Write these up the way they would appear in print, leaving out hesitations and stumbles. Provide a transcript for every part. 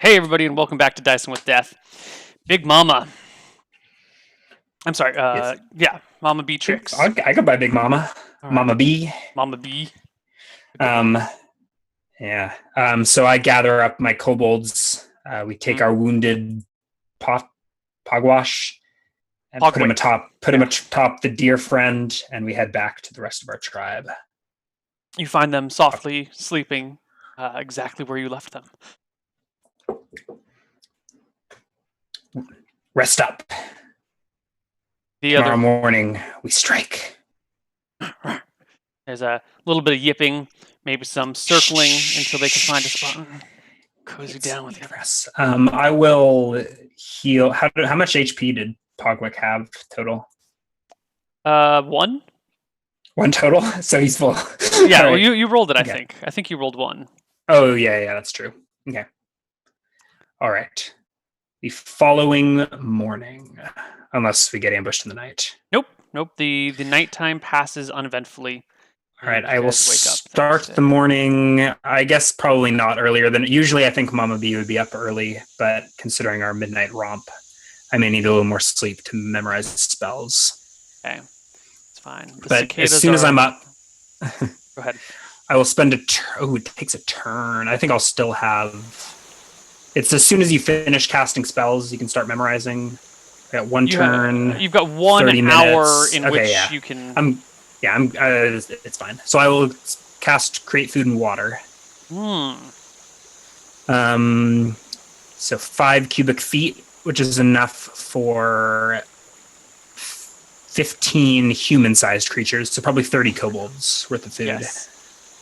Hey everybody, and welcome back to Dicing with Death. Big Mama. I'm sorry, Yes. Mama I Beatrix. go by Big Mama. Alright, Mama B. Mama B. The Big Um, Mama. yeah. So I gather up my kobolds. We take Mm. our wounded pogwash and put him Hogwait. atop the dear friend, and we head back to the rest of our tribe. You find them softly sleeping exactly where you left them. Rest up. The Tomorrow other... morning we strike. There's a little bit of yipping, maybe some circling until they can find a spot. Cozy down with the others. I will heal. How much HP did Pogwick have total? 1? One total. So he's full. Yeah, well, Right. you rolled it, I Okay. think. I think you rolled 1. Oh yeah, that's true. Okay. All right. The following morning, unless we get ambushed in the night. Nope. The nighttime passes uneventfully. All right, And I you will guys wake up the start next day. the morning. I guess probably not earlier than usually. I think Mama B would be up early, but considering our midnight romp, I may need a little more sleep to memorize spells. Okay, it's fine. The But as cicadas soon as I'm up, Go ahead. I will spend a turn. It takes a turn. I think I'll still have. It's as soon as you finish casting spells, you can start memorizing. I got one turn. You've got 1 30 hour minutes. in Okay, which yeah. you can. It's fine. So I will cast Create Food and Water. So 5 cubic feet, which is enough for 15 human-sized creatures. So probably 30 kobolds worth of food. Yes.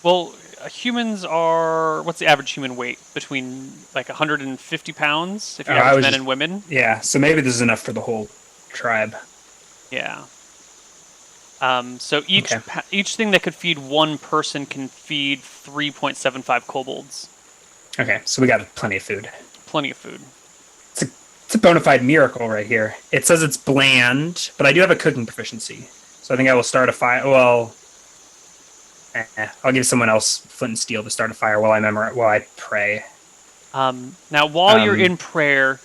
Well, humans are. What's the average human weight? Between like 150 pounds if you average men and women. Yeah. So maybe this is enough for the whole tribe. Yeah. So each thing that could feed 1 person can feed 3.75 kobolds. Okay, so we got plenty of food. Plenty of food. It's a bona fide miracle right here. It says it's bland, but I do have a cooking proficiency. So I think I will start a fire. Well, I'll give someone else flint and steel to start a fire while I pray. Now, while you're in prayer,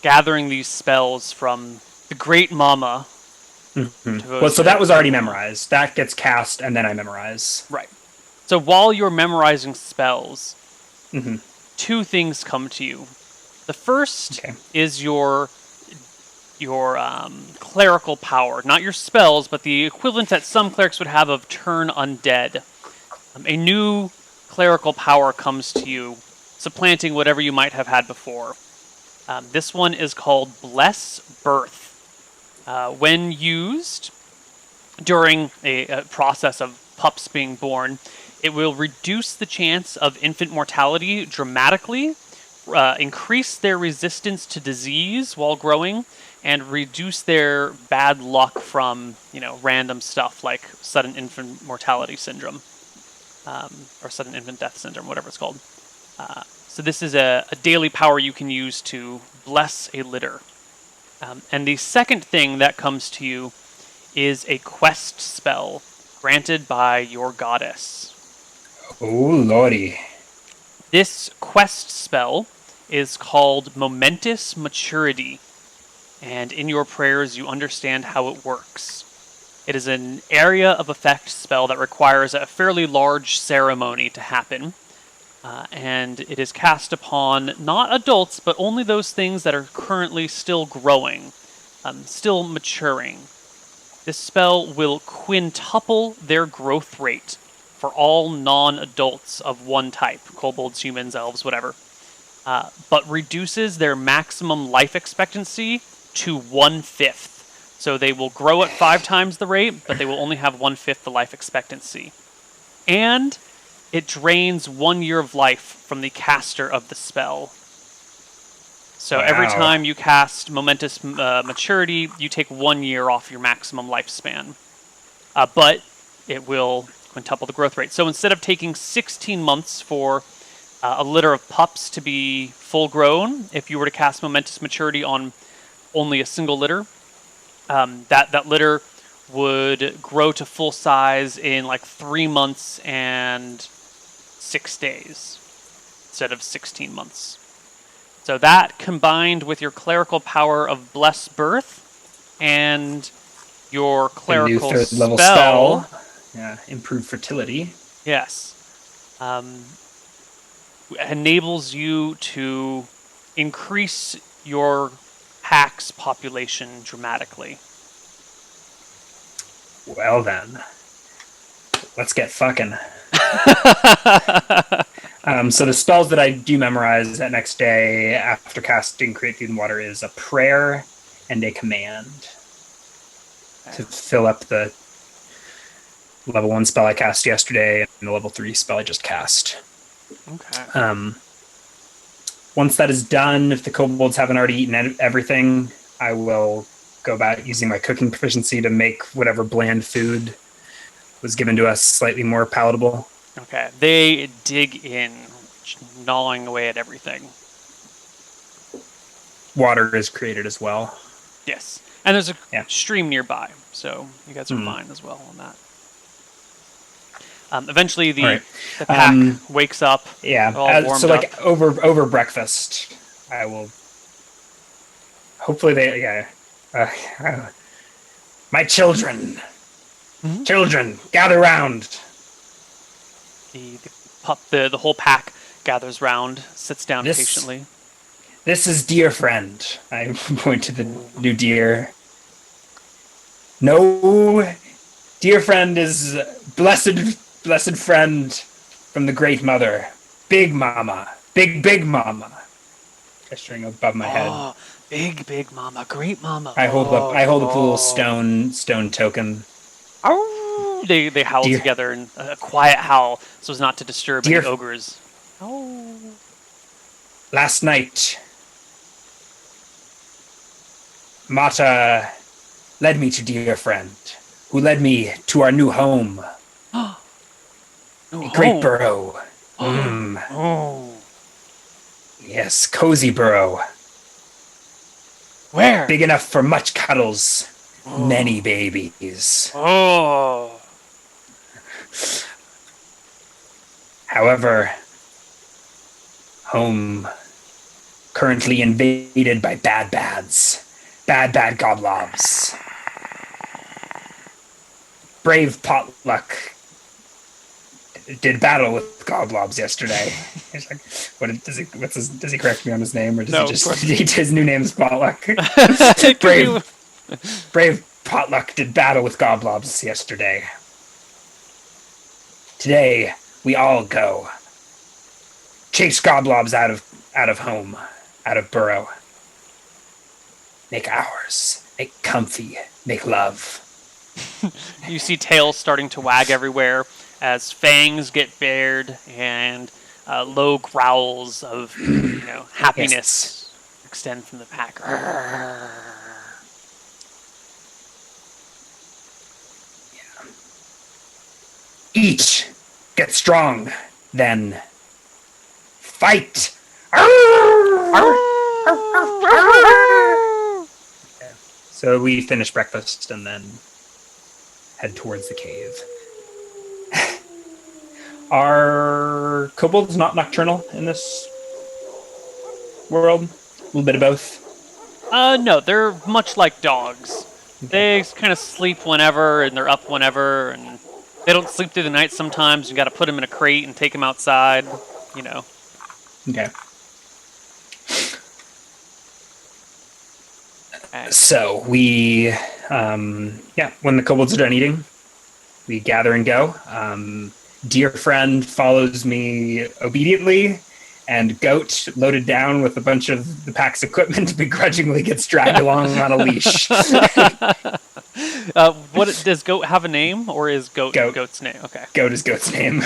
gathering these spells from the Great Mama. Mm-hmm. Well, so that was already memorized. That gets cast, and then I memorize. Right. So while you're memorizing spells, mm-hmm. 2 things come to you. The first is your clerical power. Not your spells, but the equivalent that some clerics would have of turn undead. A new clerical power comes to you, supplanting whatever you might have had before. This one is called Bless Birth. When used during a process of pups being born, it will reduce the chance of infant mortality dramatically, increase their resistance to disease while growing, and reduce their bad luck from random stuff like sudden infant mortality syndrome, or sudden infant death syndrome, whatever it's called. So this is a daily power you can use to bless a litter. And the second thing that comes to you is a quest spell granted by your goddess. Oh, lordy. This quest spell is called Momentous Maturity, and in your prayers you understand how it works. It is an area of effect spell that requires a fairly large ceremony to happen, and it is cast upon not adults, but only those things that are currently still growing, still maturing. This spell will quintuple their growth rate for all non-adults of one type, kobolds, humans, elves, whatever, but reduces their maximum life expectancy to 1/5. So they will grow at 5 times the rate, but they will only have 1/5 the life expectancy. And it drains 1 year of life from the caster of the spell. So every time you cast Momentous Maturity, you take 1 year off your maximum lifespan. But it will quintuple the growth rate. So instead of taking 16 months for a litter of pups to be full grown, if you were to cast Momentous Maturity on only a single litter, that litter would grow to full size in like 3 months and 6 days instead of 16 months. So that combined with your clerical power of Bless Birth and your A new clerical third level spell. Yeah, improve fertility. Yes. Enables you to increase your pack's population dramatically. Well then, let's get fucking. So the spells that I do memorize that next day after casting Create Food and Water is a prayer and a command to fill up the level 1 spell I cast yesterday and the level 3 spell I just cast. Okay. Once that is done, if the kobolds haven't already eaten everything, I will go about using my cooking proficiency to make whatever bland food was given to us slightly more palatable. Okay. They dig in, gnawing away at everything. Water is created as well. Yes. And there's a stream nearby, so you guys are fine as well on that. Eventually, the pack wakes up. Yeah. All warmed so, like up. over breakfast, I will. Hopefully, my children, children, gather round. The whole pack gathers round, sits down patiently. This is dear friend. I point to the new deer. No, dear friend is blessed friend from the great mother, Big Mama, big Mama. Gesturing above my head. Big Mama, great Mama. I hold up the little stone token. Oh, they howl together in a quiet howl, so as not to disturb any ogres. Oh. Last night, Mata led me to dear friend, who led me to our new home. A great burrow. Oh. Yes, cozy burrow. Where? Big enough for much cuddles. Many babies. Oh. However, home currently invaded by bads. Bad goblobs. Brave Potluck did battle with goblobs yesterday. He's like, does he correct me on his name, or does his new name is Potluck? Brave Potluck did battle with goblobs yesterday. Today we all go chase goblobs out of home, out of burrow. Make ours. Make comfy. Make love. You see tails starting to wag everywhere as fangs get bared and low growls of happiness extend from the pack. Yeah. Each get strong, then fight. So we finish breakfast and then head towards the cave. Are kobolds not nocturnal in this world? A little bit of both? No, they're much like dogs. Okay. They kind of sleep whenever, and they're up whenever, and they don't sleep through the night sometimes. You got to put them in a crate and take them outside, Okay. So we, when the kobolds are done eating, we gather and go. Dear friend follows me obediently, and Goat, loaded down with a bunch of the pack's equipment, begrudgingly gets dragged along on a leash. Does Goat have a name, or is Goat's name? Okay. Goat is Goat's name.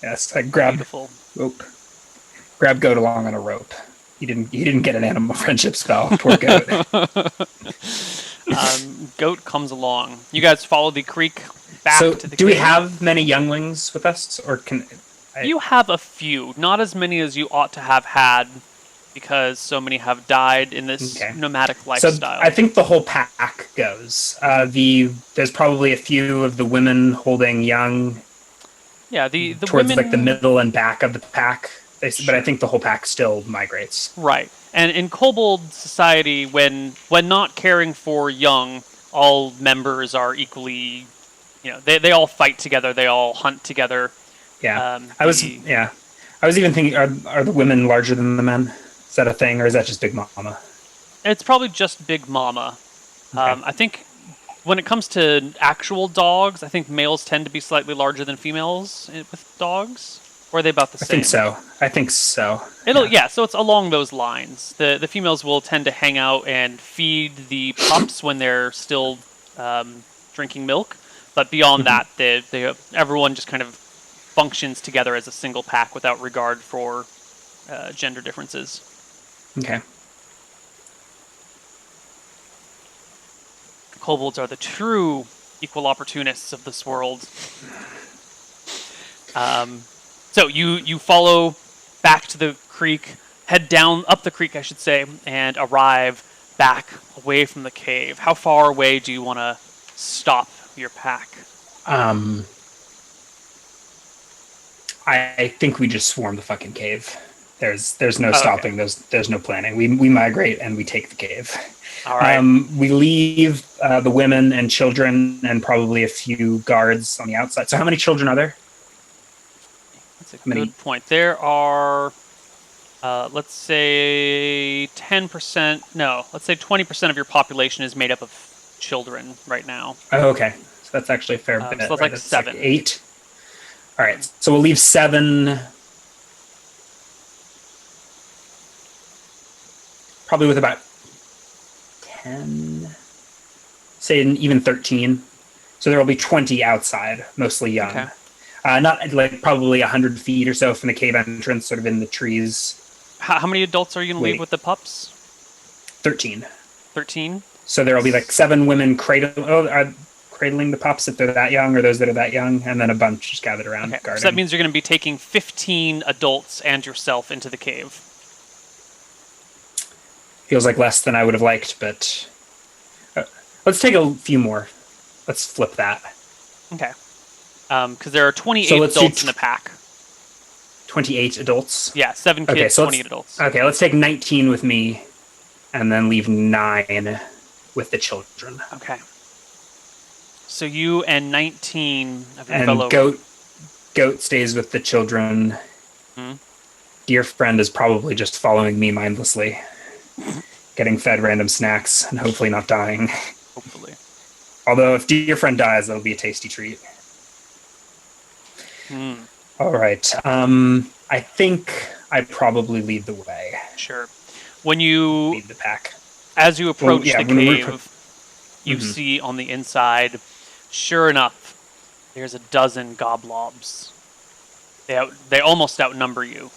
Yes, I grab Goat along on a rope. He didn't get an animal friendship spell. Poor Goat. Goat comes along. You guys follow the creek back to the cave. Do we have many younglings with us, or you have a few, not as many as you ought to have had, because so many have died in this nomadic lifestyle. So I think the whole pack goes. There's probably a few of the women holding young. Yeah, the towards women, like the middle and back of the pack. But I think the whole pack still migrates. Right. And in kobold society, when not caring for young, all members are equally, they all fight together, they all hunt together. Yeah, Um, I was the yeah, I was even thinking, are the women larger than the men? Is that a thing, or is that just Big Mama? It's probably just Big Mama. Okay. I think when it comes to actual dogs, I think males tend to be slightly larger than females with dogs. Or are they about the I same? think so. I think so. So it's along those lines. The females will tend to hang out and feed the pups when they're still drinking milk, but beyond Mhm. that, everyone just kind of functions together as a single pack without regard for gender differences. Okay. Kobolds are the true equal opportunists of this world. So you follow back to the creek, head down up the creek, I should say, and arrive back away from the cave. How far away do you want to stop your pack? I think we just swarm the fucking cave. There's no Oh, stopping. okay. There's no planning. We migrate and we take the cave. All right. We leave the women and children and probably a few guards on the outside. So how many children are there? That's a Many? good point. There are, let's say 10%. No, let's say 20% of your population is made up of children right now. Oh, okay. So that's actually a fair bit. So that's right? like 7. Like 8. All right. So we'll leave 7. Probably with about 10, say even 13. So there will be 20 outside, mostly young. Okay. Not like probably 100 feet or so from the cave entrance, sort of in the trees. How many adults are you going to leave with the pups? 13. 13? So there will be like 7 women cradling the pups if they're that young, or those that are that young, and then a bunch just gathered around guarding. So that means you're going to be taking 15 adults and yourself into the cave. Feels like less than I would have liked, but let's take a few more. Let's flip that. Okay. Because there are 28 adults in the pack. 28 adults? Yeah, 7 kids, okay, so 28 adults. Okay, let's take 19 with me, and then leave 9 with the children. Okay. So you and 19 of your and fellow... Goat stays with the children. Dear friend is probably just following me mindlessly, getting fed random snacks and hopefully not dying. Hopefully. Although if dear friend dies, that'll be a tasty treat. All right. I think I probably lead the way. Sure. When you lead the pack, as you approach the cave, you Mhm. see on the inside, sure enough, there's a dozen goblobs. They almost outnumber you.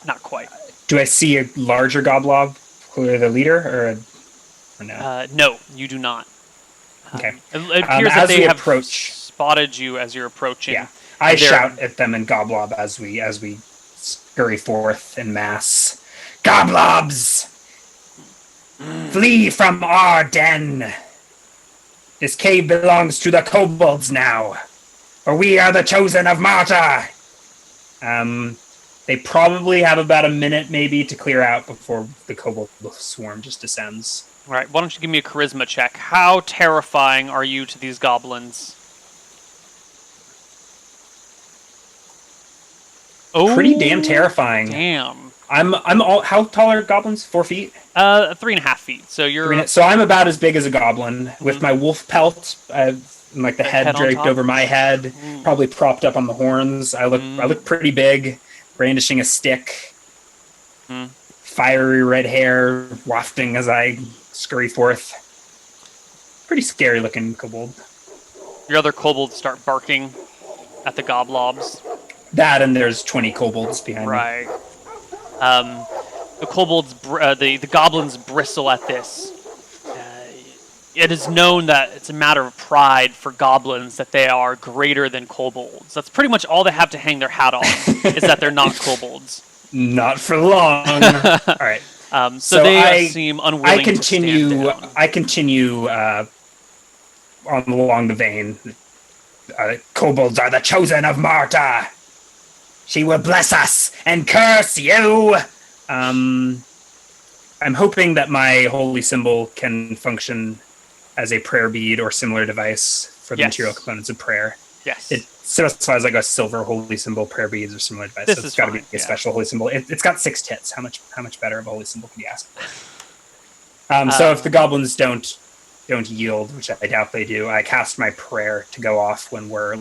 Not quite. Do I see a larger goblob, clearly the leader, or no? No, you do not. Okay. It appears that as they we have approach, spotted you as you're approaching. Yeah. I shout at them in goblob as we scurry forth in mass. Goblobs! Flee from our den! This cave belongs to the kobolds now, for we are the chosen of Marta! They probably have about a minute maybe to clear out before the kobold swarm just descends. All right, why don't you give me a charisma check? How terrifying are you to these goblins? Oh, pretty damn terrifying. Damn. How tall are goblins? 4 feet? 3.5 feet. So you're. So I'm about as big as a goblin with my wolf pelt, like the head draped over my head, probably propped up on the horns. I look pretty big, brandishing a stick, fiery red hair wafting as I scurry forth. Pretty scary looking kobold. Your other kobolds start barking at the goblobs. That and there's 20 kobolds behind me. Right. The kobolds, the goblins bristle at this. It is known that it's a matter of pride for goblins that they are greater than kobolds. That's pretty much all they have to hang their hat on, is that they're not kobolds. Not for long. All right. So they seem unwilling to stand down. I continue along the vein. Kobolds are the chosen of Marta. She will bless us and curse you. I'm hoping that my holy symbol can function as a prayer bead or similar device for the material components of prayer. Yes. It specifies like a silver holy symbol, prayer beads, or similar device. This so is it's got to fine, be a special holy symbol. It's got 6 tits. How much better of a holy symbol can you ask for? So if the goblins don't yield, which I doubt they do, I cast my prayer to go off when we're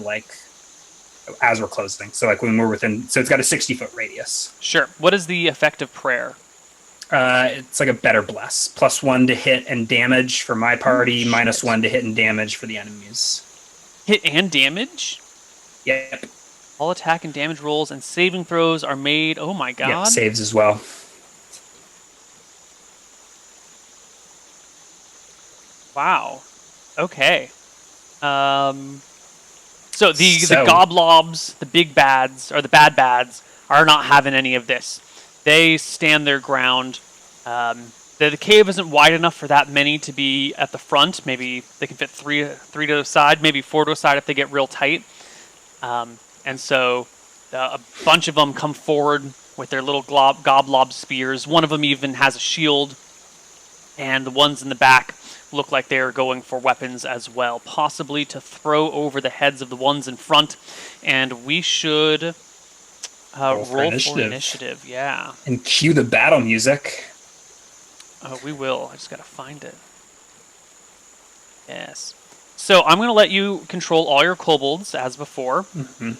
as we're closing. So when we're within, so it's got a 60-foot radius. Sure. What is the effect of prayer? It's like a better bless. +1 to hit and damage for my party, -1 to hit and damage for the enemies. Hit and damage? Yep. All attack and damage rolls and saving throws are made. Oh my god. Yep, saves as well. Wow. Okay. So the goblobs, the big bads, or the bad bads, are not having any of this. They stand their ground. The cave isn't wide enough for that many to be at the front. Maybe they can fit three to the side, maybe 4 to a side if they get real tight. And so a bunch of them come forward with their little goblob spears. One of them even has a shield, and the ones in the back look like they're going for weapons as well, possibly to throw over the heads of the ones in front. And we should roll for initiative. Yeah. And cue the battle music. Oh, we will. I just gotta find it. Yes. So I'm gonna let you control all your kobolds as before. Mm-hmm.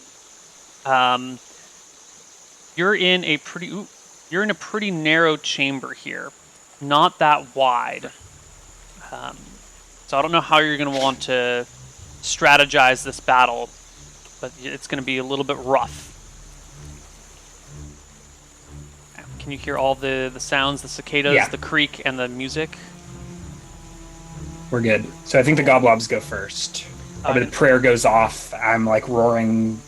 You're in a pretty narrow chamber here, not that wide. So I don't know how you're gonna want to strategize this battle, but it's gonna be a little bit rough. Can you hear all the sounds, the cicadas, the creak, and the music? We're good. So I think the goblobs go first. The prayer goes off. I'm roaring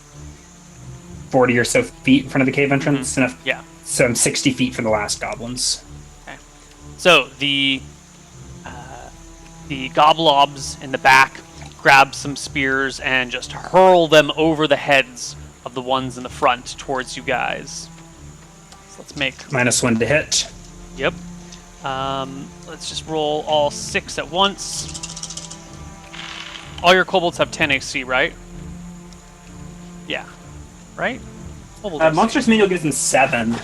40 or so feet in front of the cave entrance. Mm-hmm. Yeah. So I'm 60 feet from the last goblins. Okay. So the goblobs in the back grab some spears and just hurl them over the heads of the ones in the front towards you guys. Let's make -1 to hit. Yep. Let's just roll all 6 at once. All your kobolds have 10 AC, right? Yeah. Right? Monsters Manual gives them 7.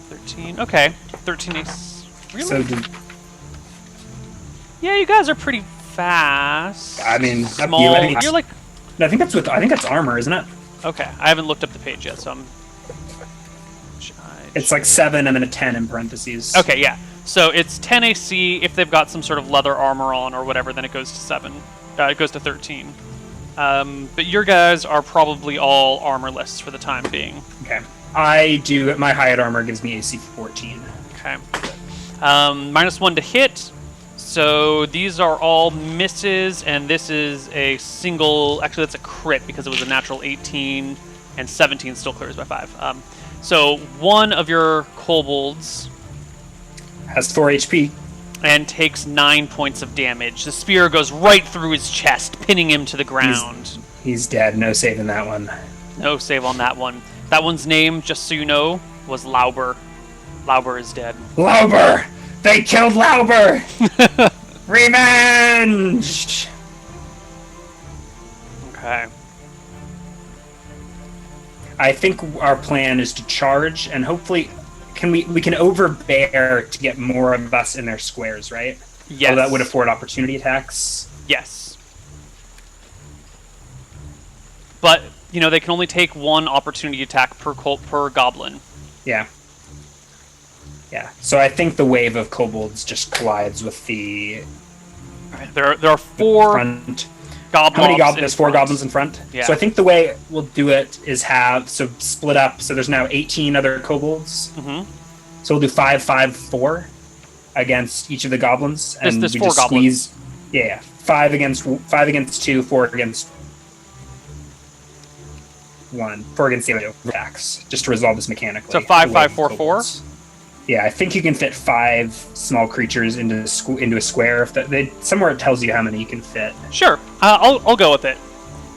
13. Okay. 13 AC. Really? So yeah, you guys are pretty fast. I mean, small. You're like. No, I think that's armor, isn't it? Okay, I haven't looked up the page yet, so I'm. It's 7 and then a 10 in parentheses. Okay, yeah. So it's 10 AC. If they've got some sort of leather armor on or whatever, then it goes to 7. It goes to 13. But your guys are probably all armorless for the time being. Okay. I do. My hired armor gives me AC 14. Okay. -1 to hit. So these are all misses, and this is a single. Actually, that's a crit because it was a natural 18, and 17 still clears by 5. So one of your kobolds has 4 HP and takes 9 points of damage. The spear goes right through his chest, pinning him to the ground. He's dead. No saving that one. No save on that one. That one's name, just so you know, was Lauber. Lauber is dead. Lauber! They killed Lauber! Revenge! Okay. I think our plan is to charge, and hopefully we can overbear to get more of us in their squares, right? Yes. So that would afford opportunity attacks. Yes. But, they can only take 1 opportunity attack per goblin. Yeah. Yeah. So I think the wave of kobolds just collides with the... Right. There are 4... Front. How many goblins? There's 4 goblins in front. Yeah. So I think the way we'll do it is split up. So there's now 18 other kobolds. Mm-hmm. So we'll do 5, 5, 4 against each of the goblins, and there's we 4 just goblins. Squeeze. Yeah, 5 against 2, 4 against 1, 4 against the other attacks, just to resolve this mechanically. So 5, 5, 4, 4. Yeah, I think you can fit 5 small creatures into a square. Somewhere it tells you how many you can fit. Sure, I'll go with it.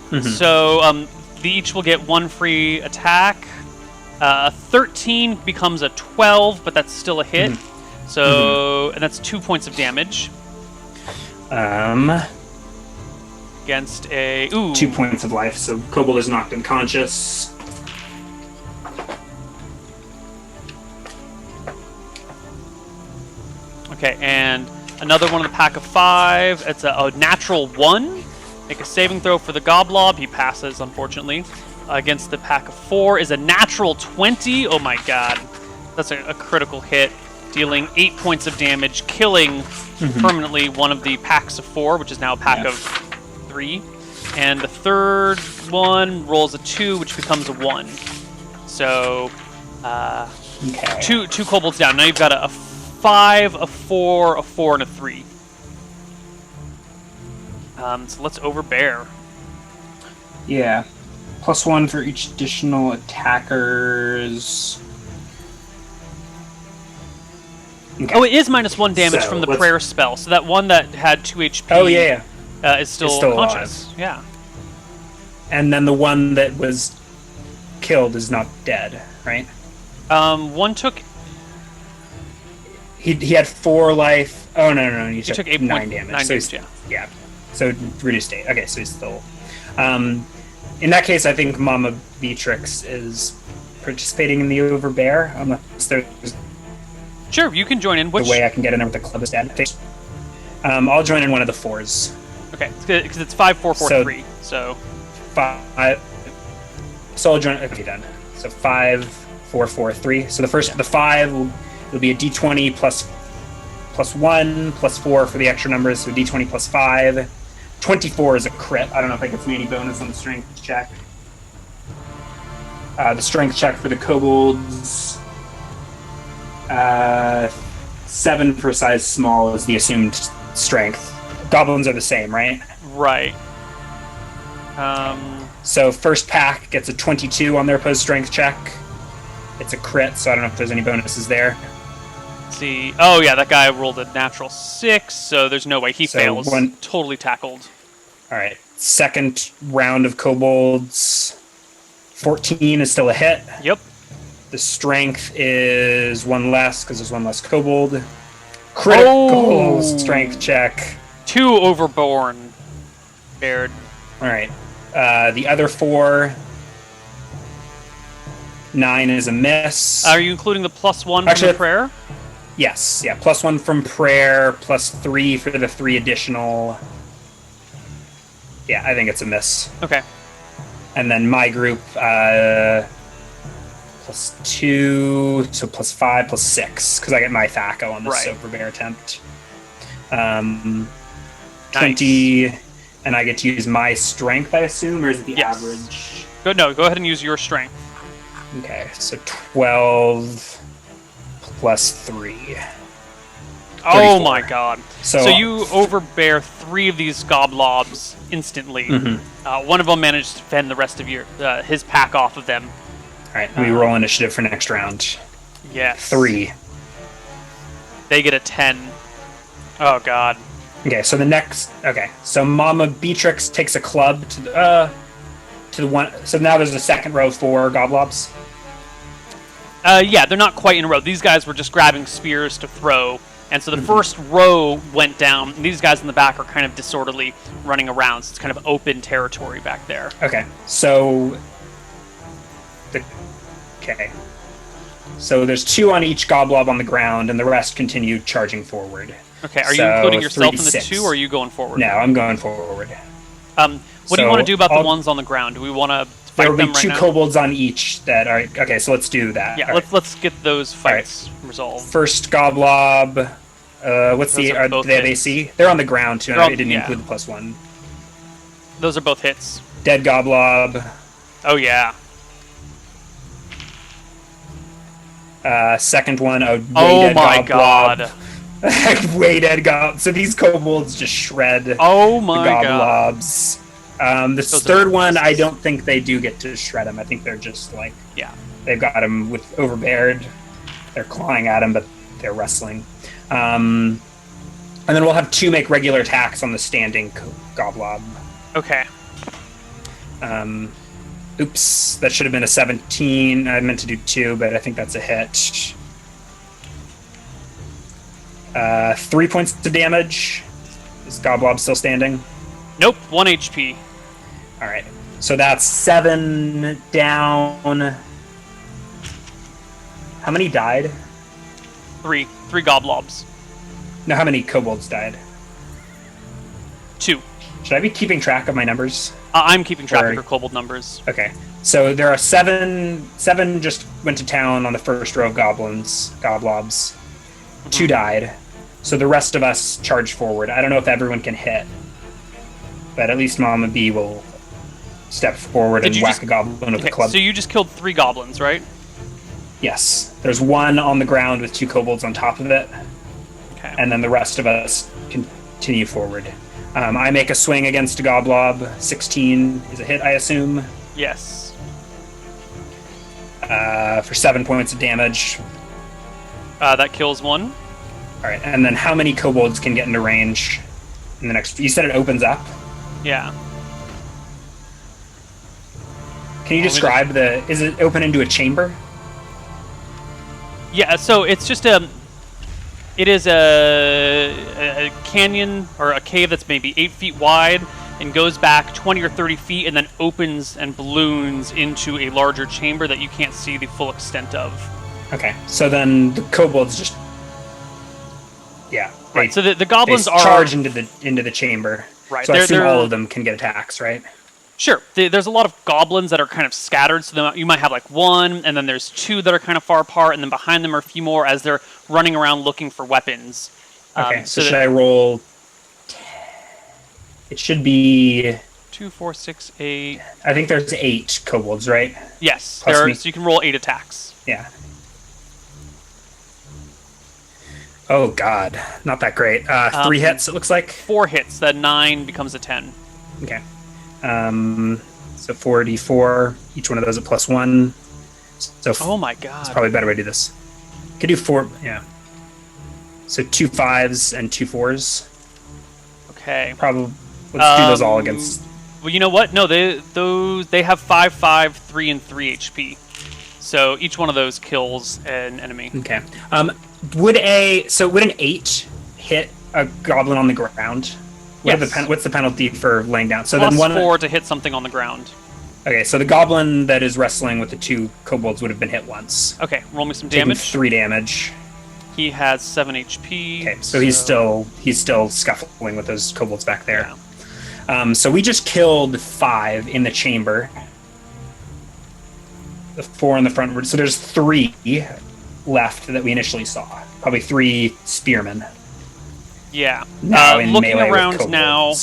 Mm-hmm. So They each will get 1 free attack. 13 becomes a 12, but that's still a hit. So, and that's 2 points of damage. Against a... Ooh. 2 points of life, so Kobold is knocked unconscious. Okay, and another one of the pack of 5. It's a natural 1. Make a saving throw for the Goblob. He passes, unfortunately. Against the pack of 4 is a natural 20. Oh my god. That's a critical hit. Dealing 8 points of damage, killing permanently one of the packs of 4, which is now a pack of 3. And the third one rolls a 2, which becomes a 1. So, two kobolds down. Now you've got a 5, a 4, a 4, and a 3. So let's overbear. Yeah. +1 for each additional attackers. Okay. Oh, it is -1 damage from the prayer spell. So that one that had 2 HP is still unconscious. Alive. Yeah. And then the one that was killed is not dead, right? One took... He had 4 life. Oh, no. He took 8 9 damage. 9 so damage, yeah. So reduced 8. Okay, so he's still... in that case, I think Mama Beatrix is participating in the overbear, unless there's... Sure, you can join in. The way I can get in there with the club is dead. I'll join in one of the 4s. Okay, because it's 5, 4, 4, 3. So 5. So I'll join. Okay, done. So 5, 4, 4, 3. So the 5 will be a D20 plus 1 plus 4 for the extra numbers. So D20 plus 5. 24 is a crit. I don't know if that gets me any bonus on the strength check. The strength check for the kobolds. 7 for size small is the assumed strength. Goblins are the same, right? Right. So first pack gets a 22 on their opposed strength check. It's a crit, so I don't know if there's any bonuses there. Let's see. Oh yeah, that guy rolled a natural 6, so there's no way he fails. Totally tackled. All right. Second round of kobolds. 14 is still a hit. Yep. The strength is 1 less because there's 1 less kobold. Critical strength check. 2 overborne. Bared. All right. The other 4. 9 is a miss. Are you including the +1 from the prayer? Yes. Yeah. +1 from prayer, +3 for the 3 additional. Yeah, I think it's a miss. Okay. And then my group, +2, so +5, +6, because I get my THACO on this overbear attempt. 20, and I get to use my strength, I assume, or is it the average? Go ahead and use your strength. Okay, so 12 plus 3. 34. Oh my god. So you overbear 3 of these goblobs instantly. One of them managed to fend the rest of his pack off of them. Alright, we roll initiative for next round. Yes. 3. They get a 10. Oh god. Okay, so the next... Okay, so Mama Beatrix takes a club to the one... So now there's a second row for goblobs? Yeah, they're not quite in a row. These guys were just grabbing spears to throw. And so the first row went down, and these guys in the back are kind of disorderly running around. So it's kind of open territory back there. Okay, so... Okay. So there's 2 on each goblob on the ground, and the rest continue charging forward. Okay, are you including yourself in the 2, or are you going forward? No, I'm going forward. What do you want to do about the ones on the ground? Do we want to fight them right now? There will be 2 kobolds on each that are... Okay, so let's do that. Yeah, let's get those fights resolved. First goblob... what's those the... They have AC? They're on the ground, too, and I didn't include the +1. Those are both hits. Dead goblob. Oh, yeah. Second one, dead my god. Way dead goblin. So these kobolds just shred the goblobs. This third one, I don't think they do get to shred them. I think they're just like... Yeah. They've got him with overbeared. They're clawing at him, but they're wrestling. And then we'll have 2 make regular attacks on the standing goblob. Okay. Oops, that should have been a 17. I meant to do 2, but I think that's a hit. 3 points of damage. Is Goblob still standing? Nope, 1 HP. All right. So that's 7 down. How many died? 3 Goblobs. No, how many kobolds died? 2. Should I be keeping track of my numbers? I'm keeping track of your kobold numbers. Okay. So there are 7 just went to town on the first row of goblobs. 2 died. So the rest of us charge forward. I don't know if everyone can hit, but at least Mama B will step forward and whack a goblin with a club. So you just killed 3 goblins, right? Yes. There's 1 on the ground with 2 kobolds on top of it. Okay. And then the rest of us continue forward. I make a swing against a goblob. 16 is a hit, I assume. Yes. For 7 points of damage. That kills 1. All right, and then how many kobolds can get into range in the next? You said it opens up. Yeah. Can you describe the? Is it open into a chamber? Yeah. So it's just a. It is a canyon or a cave that's maybe 8 feet wide and goes back 20 or 30 feet and then opens and balloons into a larger chamber that you can't see the full extent of. Okay, so then the kobolds just. Yeah. Right. So the goblins are charge into the chamber. Right. So I assume all of them can get attacks, right? Sure. There's a lot of goblins that are kind of scattered. So you might have like 1, and then there's 2 that are kind of far apart, and then behind them are a few more as they're running around looking for weapons. Okay. So should I roll? It should be 2, 4, 6, 8. I think there's 8 kobolds, right? Yes. So you can roll 8 attacks. Yeah. Oh God, not that great. 3 hits, it looks like. 4 hits. That 9 becomes a 10. Okay. So 4d4. Each one of those at +1. So oh my God. It's probably a better way to do this. Could do 4. Yeah. So 2 5s and 2 4s. Okay. Probably. Let's do those all against. Well, you know what? No, they have 5, 5, 3, and 3 HP. So each one of those kills an enemy. Okay. Would an 8 hit a goblin on the ground? Yes. What's the penalty for laying down? So Plus then 4 to hit something on the ground. Okay, so the goblin that is wrestling with the 2 kobolds would have been hit once. Okay, roll me some damage. 3 damage. He has 7 HP. Okay, so he's still scuffling with those kobolds back there. Yeah. So we just killed 5 in the chamber. The 4 in the front. So there's 3 left that we initially saw. Probably 3 spearmen. Yeah. Now in looking melee around with now,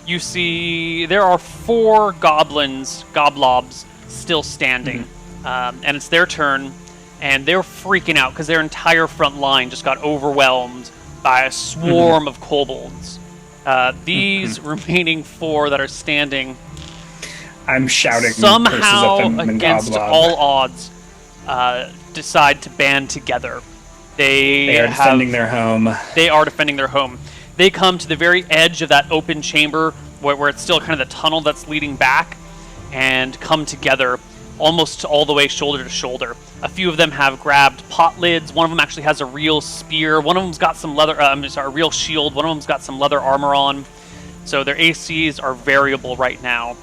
you see there are 4 goblobs still standing. Mm-hmm. And it's their turn, and they're freaking out because their entire front line just got overwhelmed by a swarm of kobolds. These remaining 4 that are standing, I'm shouting somehow curses at them against all odds, decide to band together. They are defending their home. They are defending their home. They come to the very edge of that open chamber where it's still kind of the tunnel that's leading back, and come together almost all the way shoulder to shoulder. A few of them have grabbed pot lids. One of them actually has a real spear. One of them's got some leather. A real shield. One of them's got some leather armor on. So their ACs are variable right now,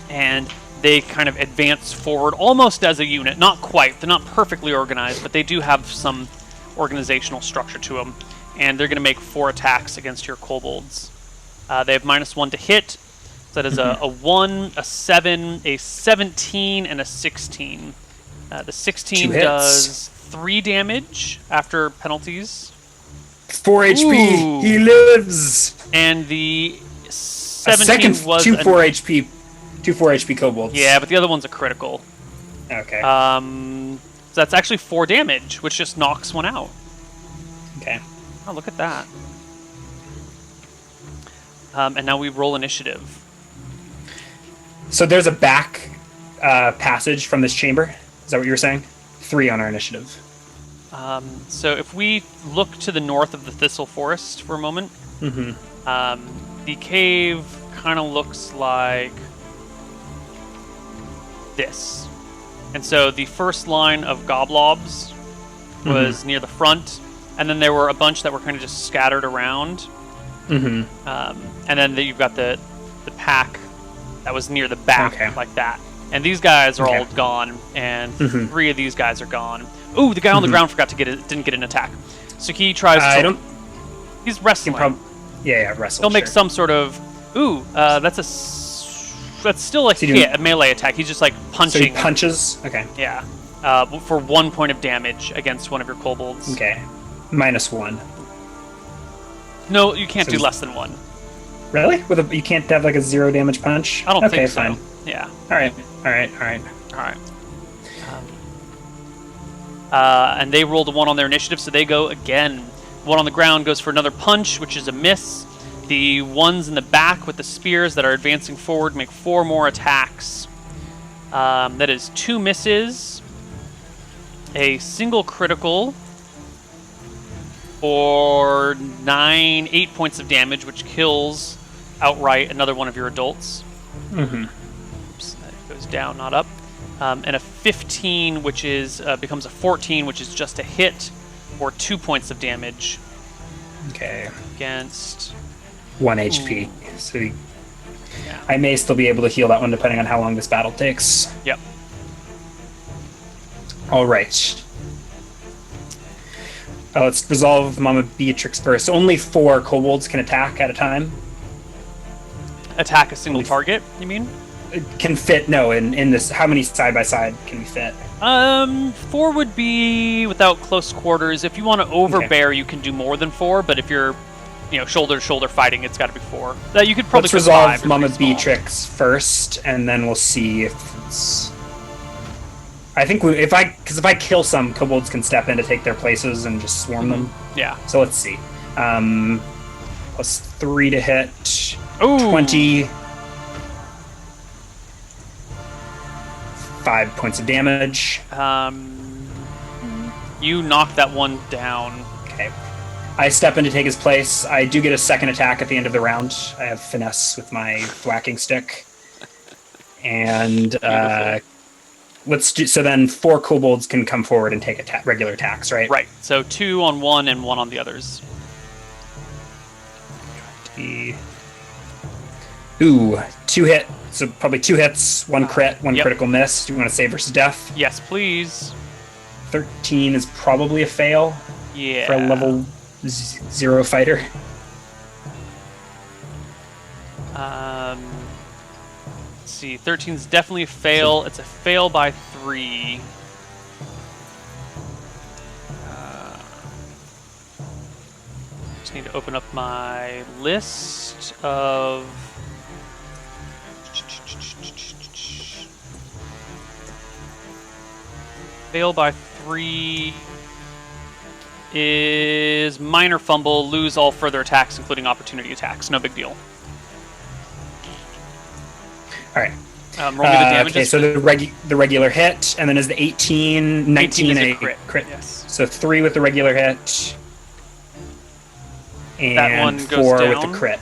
and they kind of advance forward almost as a unit. Not quite. They're not perfectly organized, but they do have some organizational structure to them. And they're going to make 4 attacks against your kobolds. They have -1 to hit. So that is a 1, a 7, a 17, and a 16. The 16 does 3 damage after penalties. 4 HP. Ooh. He lives. And the 17 was 2 4 HP. 2 4 HP kobolds. Yeah, but the other one's a critical. Okay. So that's actually 4 damage, which just knocks one out. Okay. Oh, look at that. And now we roll initiative. So there's a back passage from this chamber. Is that what you were saying? 3 on our initiative. So if we look to the north of the Thistle Forest for a moment, the cave kind of looks like... this. And so the first line of goblobs was near the front, and then there were a bunch that were kind of just scattered around. And then you've got the pack that was near the back, like that. And these guys are all gone, and 3 of these guys are gone. Ooh, the guy on the ground didn't get an attack. So he tries to... He's wrestling. Wrestle. He'll make some sort of... Ooh, that's still a hit, a melee attack. He's just like punching. So he punches? Okay. Yeah. For 1 point of damage against one of your kobolds. Okay. -1. No, you can't do less than 1. Really? You can't have like a 0 damage punch? I don't think so. Fine. Yeah. Alright. And they rolled a 1 on their initiative, so they go again. 1 on the ground goes for another punch, which is a miss. The ones in the back with the spears that are advancing forward make 4 more attacks. That is 2 misses, a single critical for 8 points of damage, which kills outright another one of your adults. Oops, that goes down, not up. And a 15, which is becomes a 14, which is just a hit, or 2 points of damage. Okay. Against 1 HP. So I may still be able to heal that one depending on how long this battle takes. Yep. All right. Let's resolve Mama Beatrix first. Only 4 kobolds can attack at a time. Attack a single target, you mean? It can fit, no, in this. How many side by side can we fit? 4 would be without close quarters. If you want to overbear, you can do more than 4, but if you're shoulder to shoulder fighting, it's got to be 4. You could probably Let's resolve Mama Beatrix first, and then we'll see if it's... I think if I kill some, kobolds can step in to take their places and just swarm them. Yeah. So let's see. +3 to hit. Ooh. 20. 5 points of damage. You knock that one down. Okay. I step in to take his place. I do get a second attack at the end of the round. I have finesse with my thwacking stick. And so then 4 kobolds can come forward and take regular attacks, right? Right. So 2 on one and 1 on the others. Ooh, 2 hit. So probably 2 hits, 1 crit, 1 critical miss. Do you want to save versus death? Yes, please. 13 is probably a fail. Yeah. For a level 0 fighter. Let's see. 13's definitely a fail. It's a fail by 3. Just need to open up my list of... Fail by 3 is minor fumble, lose all further attacks, including opportunity attacks. No big deal. All right. Roll me the damages. Okay, so the regular hit, and then is the 18, 19 is a crit. Yes. So 3 with the regular hit, and that one goes 4 down. with the crit.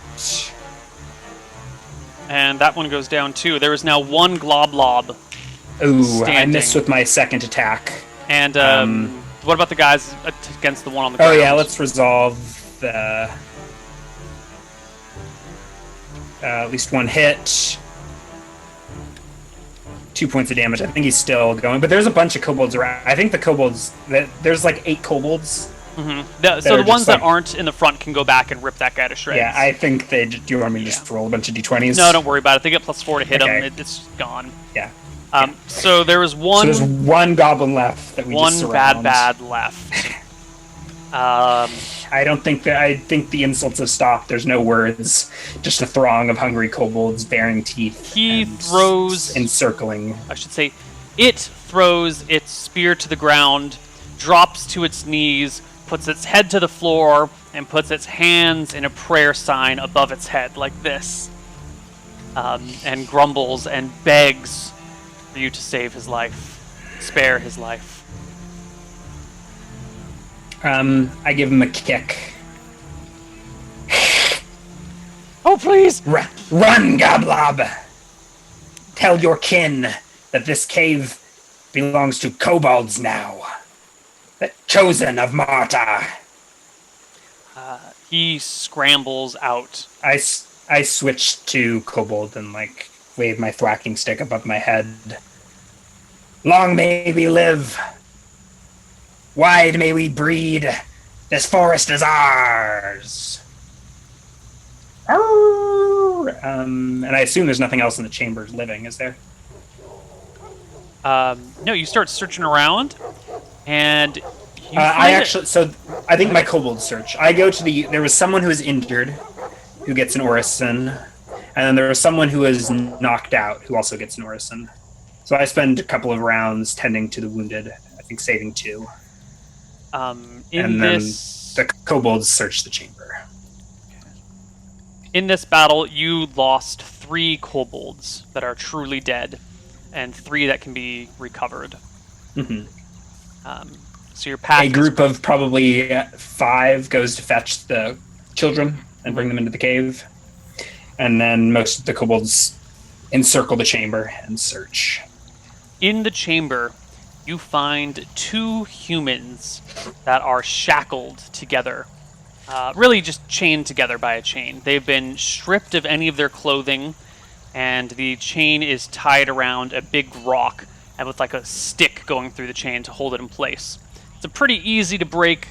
And that one goes down too. There is now 1 globlob. Ooh, standing. I missed with my second attack. And what about the guys against the one on the ground? Oh yeah, let's resolve the at least 1 hit. 2 points of damage. I think he's still going, but there's a bunch of kobolds around. I think the kobolds, there's like 8 kobolds. So the ones that aren't in the front can go back and rip that guy to shreds. Yeah, I think do you want me to just roll a bunch of d20s? No, don't worry about it. They get +4 to hit them. It's gone. Yeah. So there was 1... So there's 1 goblin left that we just surround. 1 bad left. I think the insults have stopped. There's no words. Just a throng of hungry kobolds baring teeth. He throws... encircling. I should say, it throws its spear to the ground, drops to its knees, puts its head to the floor, and puts its hands in a prayer sign above its head, like this. And grumbles and begs for you to save his life. Spare his life. I give him a kick. Oh, please! Run, Goblob! Tell your kin that this cave belongs to kobolds now. The chosen of Marta. He scrambles out. I switch to kobold and wave my thwacking stick above my head. Long may we live. Wide may we breed. This forest is ours. And I assume there's nothing else in the chambers living, is there? No, you start searching around, and you I think my kobold search. I go to there was someone who was injured, who gets an orison, and then there was someone who was knocked out, who also gets an orison. So I spend a couple of rounds tending to the wounded. I think saving 2. Then the kobolds search the chamber. In this battle, you lost 3 kobolds that are truly dead, and 3 that can be recovered. Mm-hmm. So your pack. A group of probably 5 goes to fetch the children and bring them into the cave, and then most of the kobolds encircle the chamber and search. In the chamber, you find 2 humans that are shackled together. Really just chained together by a chain. They've been stripped of any of their clothing, and the chain is tied around a big rock, and with a stick going through the chain to hold it in place. It's a pretty easy to break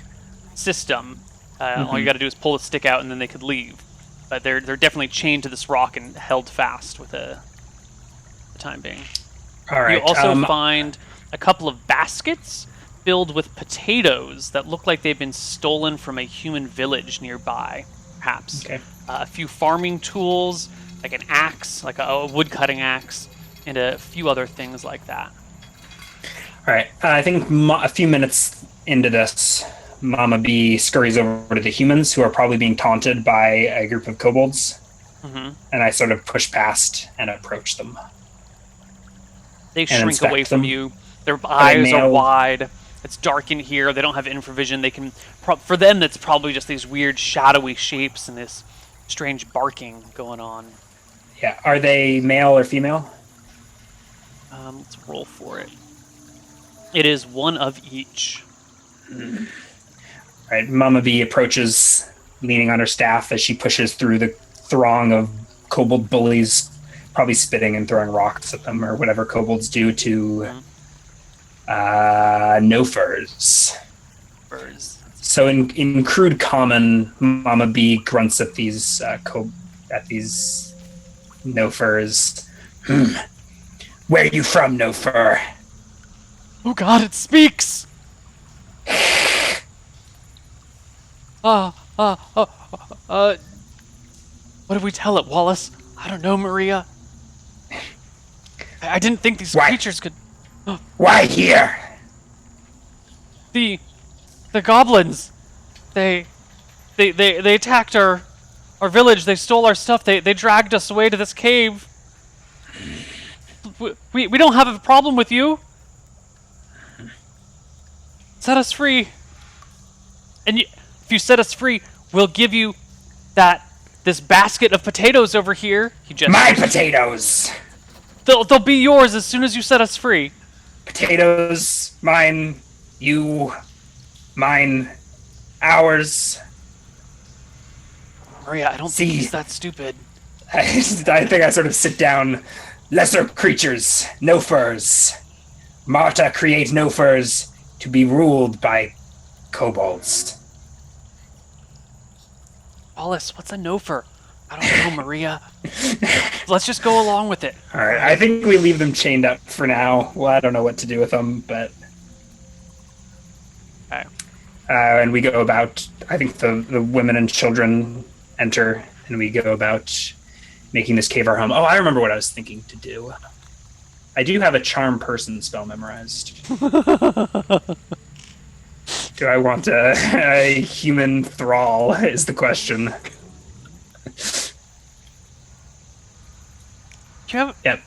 system. All you got to do is pull the stick out, and then they could leave. But they're definitely chained to this rock and held fast with the time being. All right. You also find a couple of baskets filled with potatoes that look like they've been stolen from a human village nearby, perhaps. Okay. A few farming tools, like an axe, like a wood-cutting axe, and a few other things like that. All right. I think a few minutes into this, Mama B scurries over to the humans who are probably being taunted by a group of kobolds. Mm-hmm. And I sort of push past and approach them. They shrink away from you. Their eyes are wide. It's dark in here. They don't have infravision. They can, for them, it's probably just these weird shadowy shapes and this strange barking going on. Yeah. Are they male or female? Let's roll for it. It is one of each. All right. Mama B approaches, leaning on her staff as she pushes through the throng of kobold bullies, probably spitting and throwing rocks at them or whatever kobolds do to no furs. So in crude common, Mama B grunts at these no furs. Where are you from, no fur? Oh God, it speaks! What do we tell it, Wallace? I don't know, Maria. I didn't think these creatures could... Why here? The goblins. They attacked our village. They stole our stuff. They dragged us away to this cave. We don't have a problem with you. Set us free. And if you set us free, we'll give you this basket of potatoes over here. My potatoes. They'll be yours as soon as you set us free. Potatoes, mine, you, mine, ours. Maria, I don't think he's that stupid. I think I sort of sit down. Lesser creatures, no furs. Marta create no furs to be ruled by kobolds. Wallace, what's a no-fur? I don't know, Maria. Let's just go along with it. All right, I think we leave them chained up for now. Well, I don't know what to do with them, but... Okay. And we go about... I think the women and children enter, and we go about making this cave our home. Oh, I remember what I was thinking to do. I do have a charm person spell memorized. Do I want a human thrall, is the question. Yep.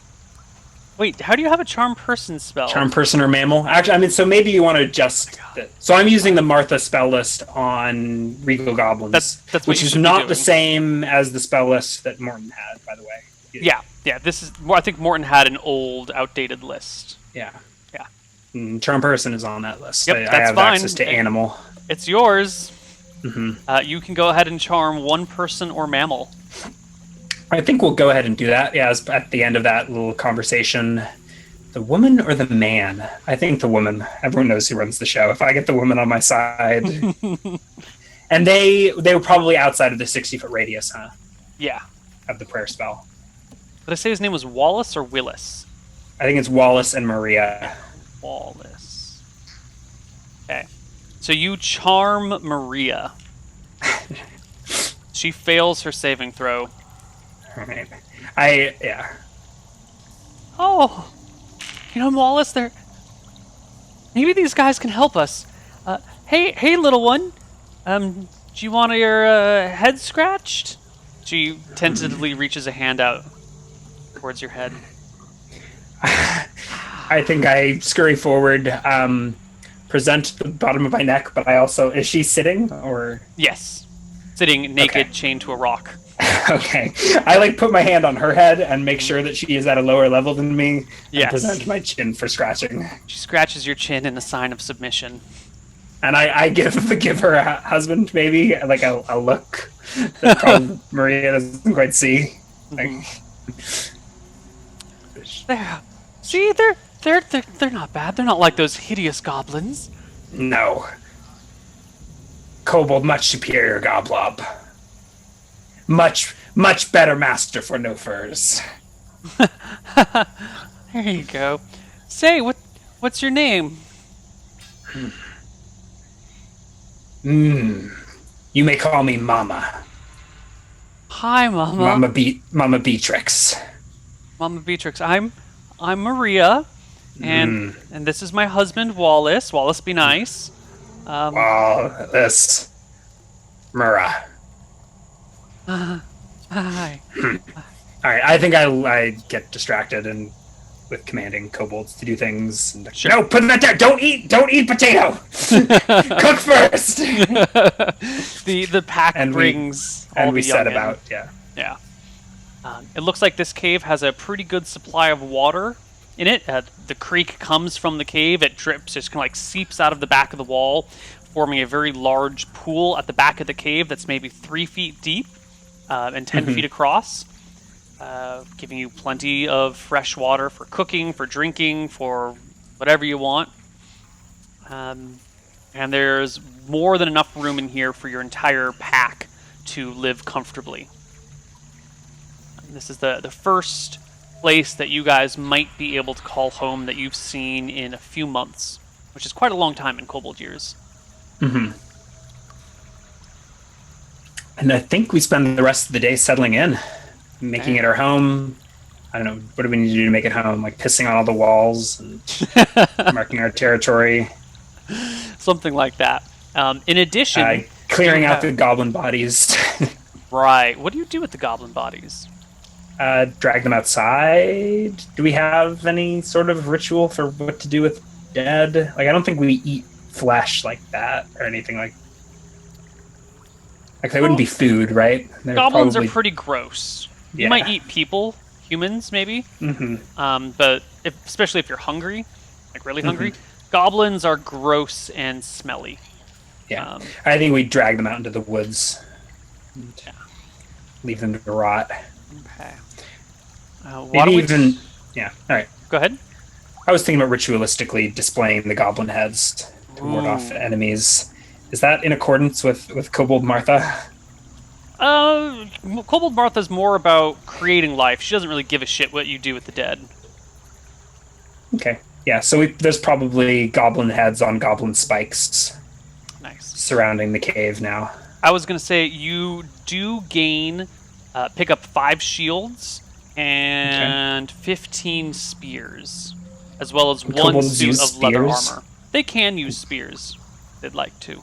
Wait, how do you have a charm person spell? Charm person or mammal? Actually, so maybe you want to adjust it. So I'm using the Martha spell list on Regal Goblins, that's which is not the same as the spell list that Morton had, by the way. Yeah, yeah. This is more. I think Morton had an old, outdated list. Yeah. Yeah. Charm person is on that list. Yep, I that's have fine. access to animal. It's yours. Hmm. You can go ahead and charm one person or mammal. I think we'll go ahead and do that. Yeah, as at the end of that little conversation, the woman or the man? I think the woman. Everyone knows who runs the show. If I get the woman on my side, and they were probably outside of the 60-foot radius, huh? Yeah. Of the prayer spell. Did I say his name was Wallace or Willis? I think it's Wallace and Maria. Wallace. Okay. So you charm Maria. She fails her saving throw. All right. Yeah. Oh, Wallace, maybe these guys can help us. Hey, little one. Do you want your head scratched? She tentatively reaches a hand out towards your head. I think I scurry forward, present the bottom of my neck, but I also... Is she sitting, or...? Yes. Sitting naked, Okay. chained to a rock. Okay. I, put my hand on her head and make sure that she is at a lower level than me, Yes. and present my chin for scratching. She scratches your chin in a sign of submission. And I give her a husband, maybe, like a look that probably Maria doesn't quite see. Like, There. See, they're not bad. They're not like those hideous goblins. no. Kobold, much superior goblob. Much better master for no furs. There you go. Say, what's your name? You may call me Mama. Hi, Mama. Mama Beatrix. Mama Beatrix. I'm Maria, and this is my husband Wallace. Wallace, be nice. This Murrah. Hi. All right, I think I get distracted and with commanding kobolds to do things. And, Sure. No, put that there. Don't eat potato. Cook first. The pack And brings all and the we set young in. about Yeah. It looks like this cave has a pretty good supply of water in it. The creek comes from the cave. It drips, just kind of like seeps out of the back of the wall, forming a very large pool at the back of the cave that's maybe 3 feet deep and 10 feet across, giving you plenty of fresh water for cooking, for drinking, for whatever you want. And there's more than enough room in here for your entire pack to live comfortably. This is the first place that you guys might be able to call home that you've seen in a few months, which is quite a long time in kobold years. And I think we spend the rest of the day settling in, making it our home. I don't know, what do we need to do to make it home? Like pissing on all the walls and marking our territory. Something like that. In addition... clearing out the goblin bodies. Right. What do you do with the goblin bodies? Drag them outside. Do we have any sort of ritual for what to do with dead? Like, I don't think we eat flesh like that or anything like. Like, they wouldn't be food, right? They're Goblins probably... are pretty gross. Yeah. You might eat people, humans maybe. But especially if you're hungry, like really hungry, goblins are gross and smelly. Yeah, I think we drag them out into the woods. Yeah. Leave them to rot. Okay. Maybe even... Yeah, all right. Go ahead. I was thinking about ritualistically displaying the goblin heads to ward off enemies. Is that in accordance with Kobold Martha? Kobold Martha's more about creating life. She doesn't really give a shit what you do with the dead. Okay. Yeah, so there's probably goblin heads on goblin spikes. Nice. Surrounding the cave now. I was going to say you do gain, pick up 5 shields and 15 spears, as well as 1 suit of leather armor. They can use spears if they'd like to.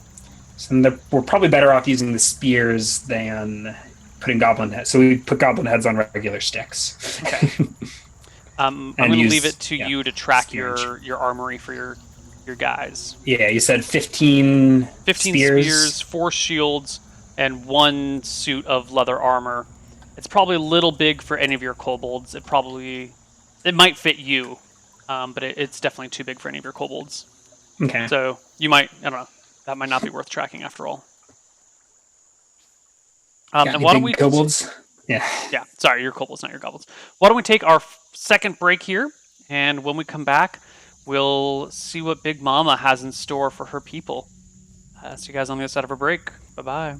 So we're probably better off using the spears than putting goblin heads. So we put goblin heads on regular sticks. Okay. I'm going to leave it to you to track your armory for your guys. Yeah, you said 15 spears, 4 shields, and 1 suit of leather armor. It's probably a little big for any of your kobolds. It might fit you, but it's definitely too big for any of your kobolds. Okay. So you might, I don't know, that might not be worth tracking after all. Got And any why don't big we? kobolds? Yeah. Yeah, sorry, your kobolds, not your goblins. Why don't we take our second break here, and when we come back, we'll see what Big Mama has in store for her people. See you guys on the other side of a break. Bye bye.